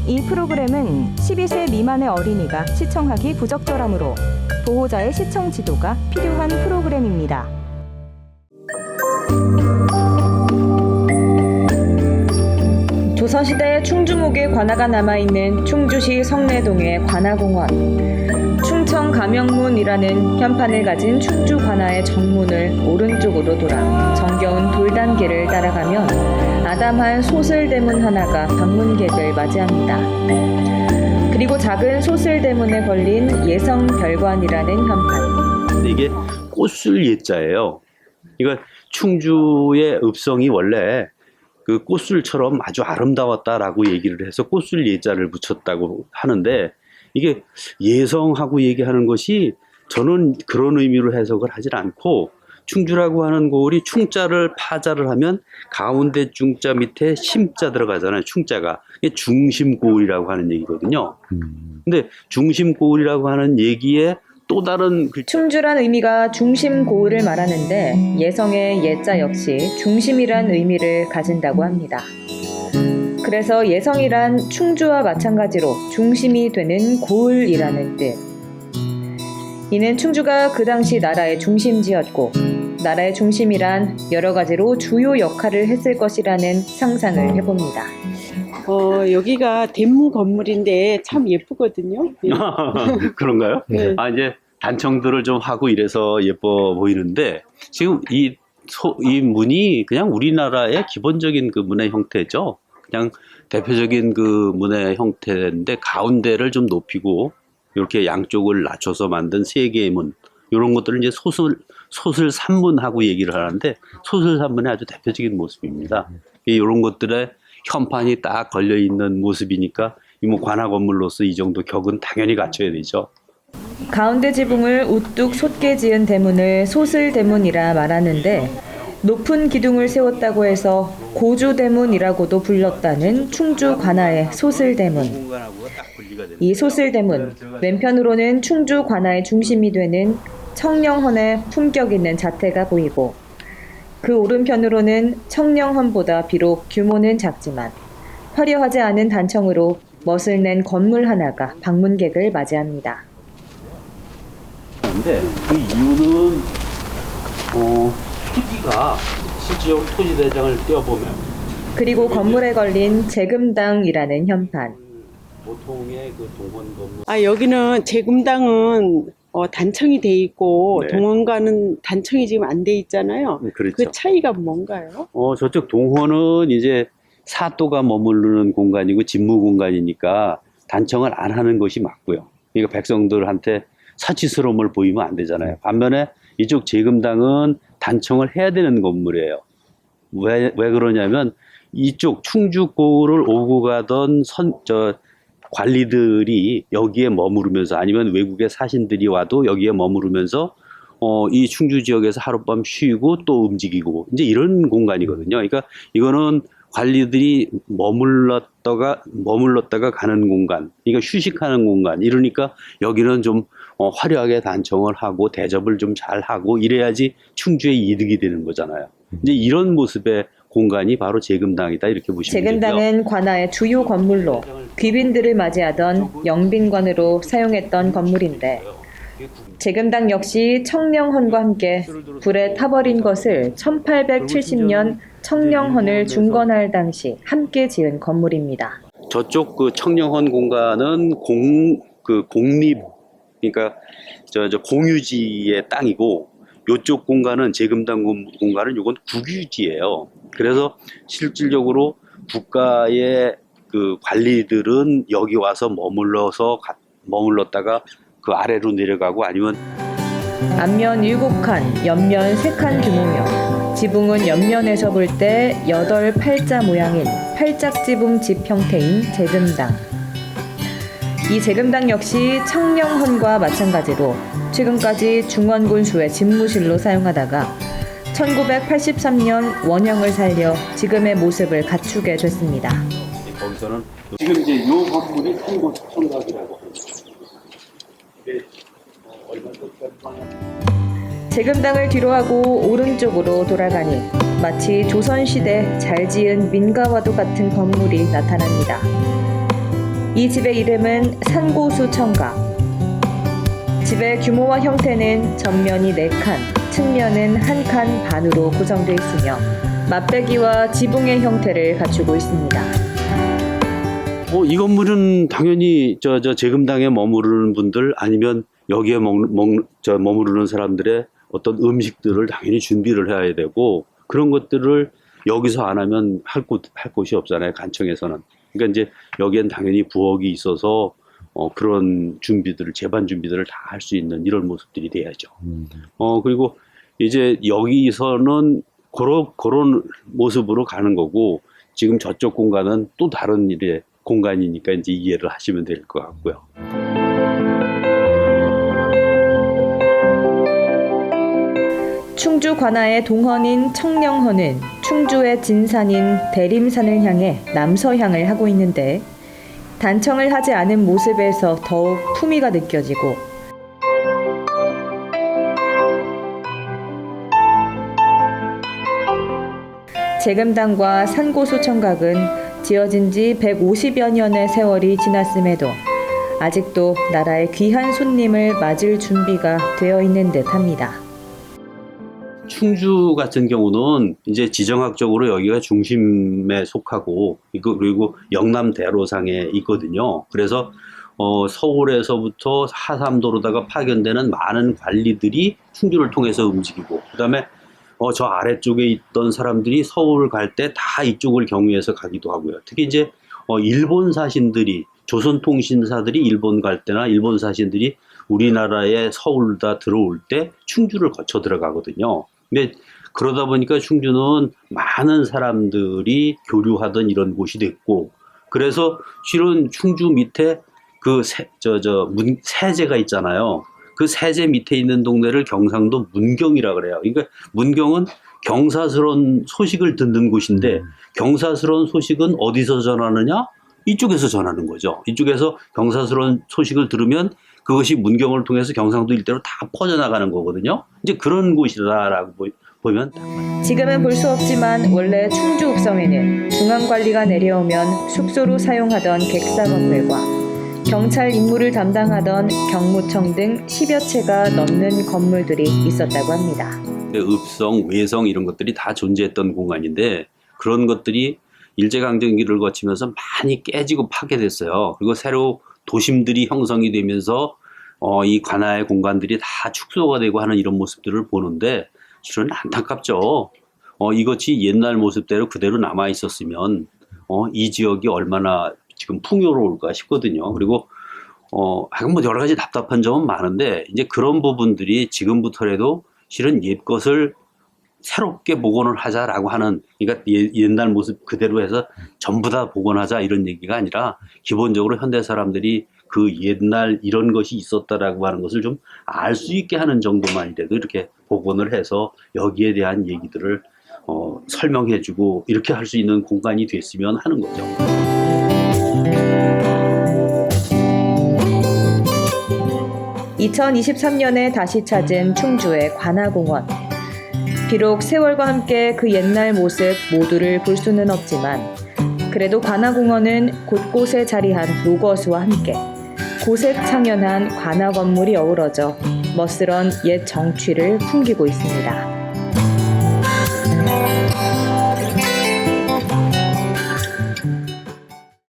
이 프로그램은 12세 미만의 어린이가 시청하기 부적절하므로 보호자의 시청 지도가 필요한 프로그램입니다. 조선시대 충주목의 관아가 남아있는 충주시 성내동의 관아공원. 충청 가명문이라는 현판을 가진 충주 관아의 정문을 오른쪽으로 돌아 정겨운 돌단길을 따라가면 아담한 소슬대문 하나가 방문객을 맞이합니다. 그리고 작은 소슬대문에 걸린 예성별관이라는 현판. 이게 꽃술 예자예요. 이거 충주의 읍성이 원래 그 꽃술처럼 아주 아름다웠다라고 얘기를 해서 꽃술 예자를 붙였다고 하는데, 이게 예성하고 얘기하는 것이 저는 그런 의미로 해석을 하질 않고, 충주라고 하는 고을이 충자를 파자를 하면 가운데 중자 밑에 심자 들어가잖아요. 충자가. 이게 중심고을이라고 하는 얘기거든요. 근데 중심고을이라고 하는 얘기에 또 다른 충주란 의미가 중심 고을을 말하는데 예성의 예자 역시 중심이란 의미를 가진다고 합니다. 그래서 예성이란 충주와 마찬가지로 중심이 되는 고을이라는 뜻. 이는 충주가 그 당시 나라의 중심지였고 나라의 중심이란 여러 가지로 주요 역할을 했을 것이라는 상상을 해봅니다. 여기가 대무 건물인데 참 예쁘거든요. 그런가요? 네. 이제 단청들을 좀 하고 이래서 예뻐 보이는데, 지금 이 문이 그냥 우리나라의 기본적인 그 문의 형태죠. 그냥 대표적인 그 문의 형태인데 가운데를 좀 높이고 이렇게 양쪽을 낮춰서 만든 세 개의 문, 이런 것들을 이제 소슬 삼문하고 얘기를 하는데, 소슬 삼문의 아주 대표적인 모습입니다. 이런 것들에 현판이 딱 걸려 있는 모습이니까 뭐 관아 건물로서 이 정도 격은 당연히 갖춰야 되죠. 가운데 지붕을 우뚝 솟게 지은 대문을 소슬대문이라 말하는데, 높은 기둥을 세웠다고 해서 고주대문이라고도 불렸다는 충주 관아의 소슬대문. 이 소슬대문, 왼편으로는 충주 관아의 중심이 되는 청령헌의 품격 있는 자태가 보이고, 그 오른편으로는 청령헌보다 비록 규모는 작지만 화려하지 않은 단청으로 멋을 낸 건물 하나가 방문객을 맞이합니다. 근데 그 이유는 토지가 실제로 토지대장을 떼어보면, 그리고 건물에 걸린 재금당이라는 현판. 보통의 그 동원 건물, 여기는 재금당은 단청이 돼 있고 네. 동원과는 단청이 지금 안 돼 있잖아요. 그렇죠. 그 차이가 뭔가요? 저쪽 동원은 이제 사또가 머무르는 공간이고 직무 공간이니까 단청을 안 하는 것이 맞고요. 그러니까 백성들한테 사치스러움을 보이면 안 되잖아요. 반면에 이쪽 재금당은 단청을 해야 되는 건물이에요. 왜 그러냐면 이쪽 충주고을을 오고 가던 관리들이 여기에 머무르면서, 아니면 외국의 사신들이 와도 여기에 머무르면서 이 충주 지역에서 하룻밤 쉬고 또 움직이고 이제 이런 공간이거든요. 그러니까 이거는 관리들이 머물렀다가 가는 공간, 그러니까 휴식하는 공간. 이러니까 여기는 좀 화려하게 단청을 하고 대접을 좀 잘 하고 이래야지 충주의 이득이 되는 거잖아요. 이제 이런 모습의 공간이 바로 재금당이다, 이렇게 보시면 되죠. 재금당은 관아의 주요 건물로 귀빈들을 맞이하던 영빈관으로 사용했던 건물인데, 재금당 역시 청령헌과 함께 불에 타버린 것을 1870년 청령헌을 중건할 당시 함께 지은 건물입니다. 저쪽 그 청령헌 공간은 공립, 그러니까 저 공유지의 땅이고, 요쪽 공간은 재금당 공간은 이건 국유지예요. 그래서 실질적으로 국가의 그 관리들은 여기 와서 머물렀다가 그 아래로 내려가고, 아니면 앞면 7칸, 옆면 3칸 규모며 지붕은 옆면에서 볼 때 8, 8자 모양인 팔짝지붕 집 형태인 재금당. 이 재금당 역시 청령헌과 마찬가지로 최근까지 중원군수의 집무실로 사용하다가 1983년 원형을 살려 지금의 모습을 갖추게 됐습니다. 거기서는 지금 이제 이 건물이 통곡청각이라고 합니다. 재금당을 뒤로하고 오른쪽으로 돌아가니 마치 조선시대 잘 지은 민가와도 같은 건물이 나타납니다. 이 집의 이름은 산고수청각. 집의 규모와 형태는 전면이 4칸, 측면은 1칸 반으로 구성되어 있으며 맞배기와 지붕의 형태를 갖추고 있습니다. 이 건물은 당연히 제금당에 머무르는 분들 아니면 여기에 머무르는 사람들의 어떤 음식들을 당연히 준비를 해야 되고 그런 것들을 여기서 안 하면 할 곳이 없잖아요. 간청에서는. 그러니까 이제 여기엔 당연히 부엌이 있어서 그런 준비들을 제반 준비들을 다 할 수 있는 이런 모습들이 돼야죠. 그리고 이제 여기서는 그런 모습으로 가는 거고 지금 저쪽 공간은 또 다른 일의 공간이니까 이제 이해를 하시면 될 것 같고요. 충주 관아의 동헌인 청령헌은 충주의 진산인 대림산을 향해 남서향을 하고 있는데 단청을 하지 않은 모습에서 더욱 품위가 느껴지고 제금당과 산고수청각은 지어진 지 150여 년의 세월이 지났음에도 아직도 나라의 귀한 손님을 맞을 준비가 되어 있는 듯합니다. 충주 같은 경우는 이제 지정학적으로 여기가 중심에 속하고 그리고 영남 대로상에 있거든요. 그래서 서울에서부터 하삼도로다가 파견되는 많은 관리들이 충주를 통해서 움직이고 그다음에 저 아래쪽에 있던 사람들이 서울 갈 때 다 이쪽을 경유해서 가기도 하고요. 특히 이제 일본 사신들이 조선통신사들이 일본 갈 때나 일본 사신들이 우리나라에 서울다 들어올 때 충주를 거쳐 들어가거든요. 근데 그러다 보니까 충주는 많은 사람들이 교류하던 이런 곳이 됐고 그래서 실은 충주 밑에 그 세제가 있잖아요. 그 세제 밑에 있는 동네를 경상도 문경이라 그래요. 그러니까 문경은 경사스러운 소식을 듣는 곳인데 경사스러운 소식은 어디서 전하느냐? 이쪽에서 전하는 거죠. 이쪽에서 경사스러운 소식을 들으면 그것이 문경을 통해서 경상도 일대로 다 퍼져나가는 거거든요. 이제 그런 곳이다라고 보면 딱 맞아요. 지금은 볼 수 없지만 원래 충주 읍성에는 중앙관리가 내려오면 숙소로 사용하던 객사 건물과 경찰 임무를 담당하던 경무청 등 10여 채가 넘는 건물들이 있었다고 합니다. 읍성, 외성 이런 것들이 다 존재했던 공간인데 그런 것들이 일제강점기를 거치면서 많이 깨지고 파괴됐어요. 그리고 새로 도심들이 형성이 되면서 이 관아의 공간들이 다 축소가 되고 하는 이런 모습들을 보는데 실은 안타깝죠. 이것이 옛날 모습대로 그대로 남아 있었으면 이 지역이 얼마나 지금 풍요로울까 싶거든요. 그리고 뭐 여러 가지 답답한 점은 많은데 이제 그런 부분들이 지금부터라도 실은 옛 것을 새롭게 복원을 하자라고 하는, 그러니까 옛날 모습 그대로 해서 전부 다 복원하자 이런 얘기가 아니라 기본적으로 현대 사람들이 그 옛날 이런 것이 있었다라고 하는 것을 좀 알 수 있게 하는 정도만이라도 이렇게 복원을 해서 여기에 대한 얘기들을 설명해주고 이렇게 할 수 있는 공간이 됐으면 하는 거죠. (2023년에) 다시 찾은 충주의 관아공원. 비록 세월과 함께 그 옛날 모습 모두를 볼 수는 없지만 그래도 관아공원은 곳곳에 자리한 로거수와 함께 고색창연한 관아 건물이 어우러져 멋스런 옛 정취를 풍기고 있습니다.